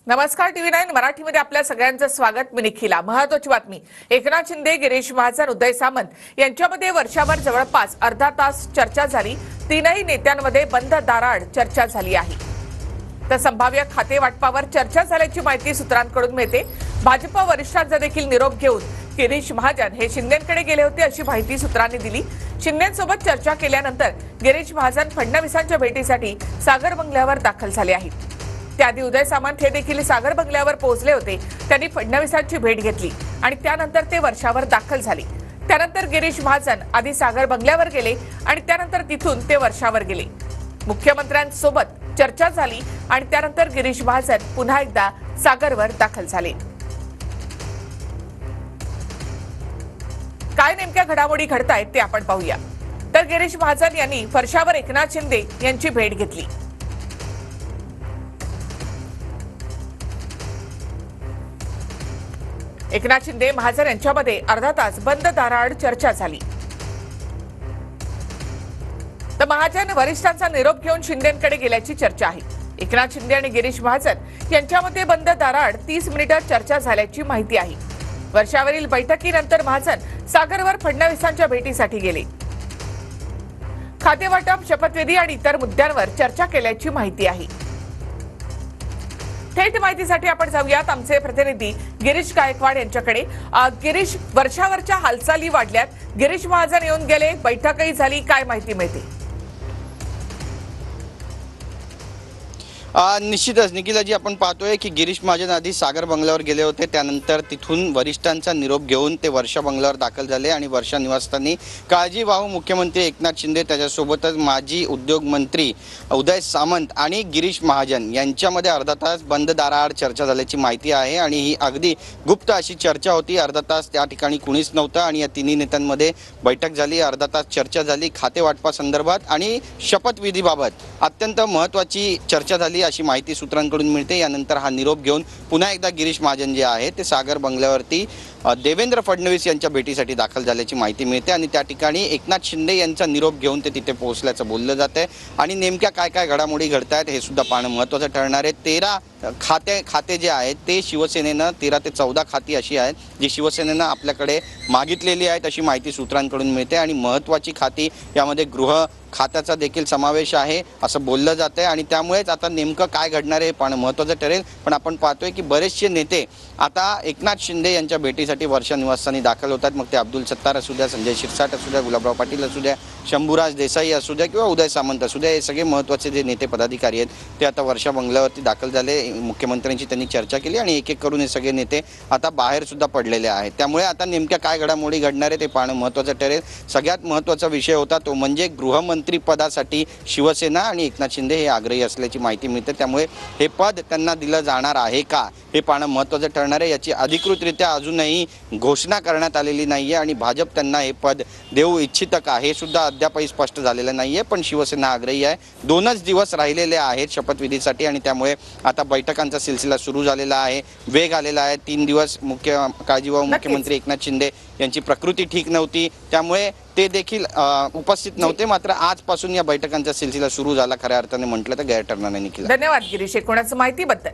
नमस्कार टीव्ही 9 मराठीमध्ये आपल्या सगळ्यांचं स्वागत। मी निखिला। महत्त्वाची बातमी, एकनाथ शिंदे, गिरीश महाजन, उदय सामंत यांच्यामध्ये वर्षाभर जवळपास अर्धा तास चर्चा झाली। तीनही नेत्यांमध्ये बंद दाराआड चर्चा झाली आहे। तर संभाव्य खाते वाटपावर चर्चा झाल्याची माहिती सूत्रांकडून मिळते। भाजप वरिष्ठांचा देखील निरोप घेऊन गिरीश महाजन हे शिंदेंकडे गेले होते अशी माहिती सूत्रांनी दिली। शिंदेंसोबत चर्चा केल्यानंतर गिरीश महाजन फडणवीसांच्या भेटीसाठी सागर बंगल्यावर दाखल झाले आहेत। त्याआधी उदय सामंत हे देखील सागर बंगल्यावर पोहोचले होते। त्यांनी फडणवीसांची भेट घेतली आणि त्यानंतर ते वर्षावर दाखल झाले। त्यानंतर गिरीश महाजन आधी सागर बंगल्यावर गेले आणि त्यानंतर तिथून ते वर्षावर गेले। मुख्यमंत्र्यांसोबत चर्चा झाली आणि त्यानंतर गिरीश महाजन पुन्हा एकदा सागरवर दाखल झाले। काय नेमक्या घडामोडी घडतायत ते आपण पाहूया। तर गिरीश महाजन यांनी वर्षावर एकनाथ शिंदे यांची भेट घेतली। एकनाथ शिंदे महाजन यांच्यामध्ये अर्धा तास बंद दाराआड चर्चा झाली। तर महाजन वरिष्ठांचा निरोप घेऊन शिंदेंकडे गेल्याची चर्चा आहे। एकनाथ शिंदे आणि गिरीश महाजन यांच्यामध्ये बंद दाराआड 30 मिनिटे चर्चा झाल्याची माहिती आहे। वर्षावरील बैठकीनंतर महाजन सागरवर फडणवीसांच्या भेटीसाठी गेले। खातेवाटप, शपथविधी आणि इतर मुद्द्यांवर चर्चा केल्याची माहिती आहे। थेट माहितीसाठी आपण जाऊयात आमचे प्रतिनिधी गिरीश गायकवाड यांच्याकडे। गिरीश, वर्षावरच्या हालचाली वाढल्यात, गिरीश महाजन येऊन गेले, बैठकही झाली, काय माहिती मिळते? निश्चितच निखिलाजी, आपण पाहतोय की गिरीश महाजन आधी सागर बंगल्यावर गेले होते। त्यानंतर तिथून वरिष्ठांचा निरोप घेऊन ते वर्षा बंगल्यावर दाखल झाले आणि वर्षा निवासस्थानी काळजीवाहू मुख्यमंत्री एकनाथ शिंदे, त्याच्यासोबतच माजी उद्योग मंत्री उदय सामंत आणि गिरीश महाजन यांच्यामध्ये अर्धा तास बंद दाराआड चर्चा झाल्याची माहिती आहे। आणि ही अगदी गुप्त अशी चर्चा होती। अर्धा तास त्या ठिकाणी कुणीच नव्हतं आणि या तिन्ही नेत्यांमध्ये बैठक झाली, अर्धा तास चर्चा झाली। खाते वाटपासंदर्भात आणि शपथविधीबाबत अत्यंत महत्त्वाची चर्चा झाली अशी माहिती सूत्रांकडून मिळते। यानंतर हा निरोप घेऊन पुन्हा एकदा गिरीश महाजन जे आहे ते सागर बंगल्यावरती देवेंद्र फडणवीस यांच्या भेटीसाठी दाखल झाल्याची माहिती मिळते आणि त्या ठिकाणी एकनाथ शिंदे यांचा निरोप घेऊन ते तिथे पोहोचल्याचं बोललं जातंय। आणि नेमक्या काय काय घडामोडी घडतायत हे सुद्धा पाहणं महत्त्वाचं ठरणार आहे। 13 खाते जे आहेत ते शिवसेनेनं 13 ते 14 खाती अशी आहेत जी शिवसेनेनं आपल्याकडे मागितलेली आहेत अशी माहिती सूत्रांकडून मिळते। आणि महत्त्वाची खाती यामध्ये गृह खात्याचा देखील समावेश आहे असं बोललं जातंय आणि त्यामुळेच आता नेमकं काय घडणार आहे हे पाहणं महत्त्वाचं ठरेल। पण आपण पाहतोय की बरेचसे नेते आता एकनाथ शिंदे यांच्या भेटीसाठी वर्षा निवासस्थानी दाखल होतात। मग ते अब्दुल सत्तार असू द्या, संजय शिरसाट असू द्या, गुलाबराव पाटील असू द्या, शंभूराज देसाई असू द्या किंवा उदय सामंत असू द्या, हे सगळे महत्त्वाचे जे नेते पदाधिकारी आहेत ते आता वर्षा बंगल्यावरती दाखल झाले। मुख्यमंत्र्यांची त्यांनी चर्चा केली आणि एक एक करून हे सगळे नेते आता बाहेर सुद्धा पडलेले आहेत। त्यामुळे आता नेमक्या काय घडामोडी घडणार आहे ते पाहणं महत्त्वाचं ठरेल। सगळ्यात महत्त्वाचा विषय होता तो म्हणजे गृहमंत्री पदासाठी शिवसेना आणि एकनाथ शिंदे हे आग्रही असल्याची माहिती मिळते। त्यामुळे हे पद त्यांना दिलं जाणार आहे का हे पाहणं महत्त्वाचं ठरणार आहे। याची अधिकृतरित्या अजूनही घोषणा करण्यात आलेली नाहीये आणि भाजप त्यांना हे पद देऊ इच्छितं का हे सुद्धा अद्यापही स्पष्ट झालेलं नाहीये। पण शिवसेना आग्रही आहे। 2च दिवस राहिलेले आहेत शपथविधीसाठी आणि त्यामुळे आता बैठकांचा सिलसिला सुरू झालेला आहे, वेग आलेला आहे। 3 दिवस काळजीवाहू मुख्यमंत्री एकनाथ शिंदे यांची प्रकृती ठीक नव्हती, त्यामुळे ते देखील उपस्थित नव्हते। मात्र आजपासून या बैठकांचा सिलसिला सुरू झाला, खऱ्या अर्थाने म्हटलं तर गैर ठरणार नाही। निखिल, धन्यवाद गिरीश एकूणच माहितीबद्दल।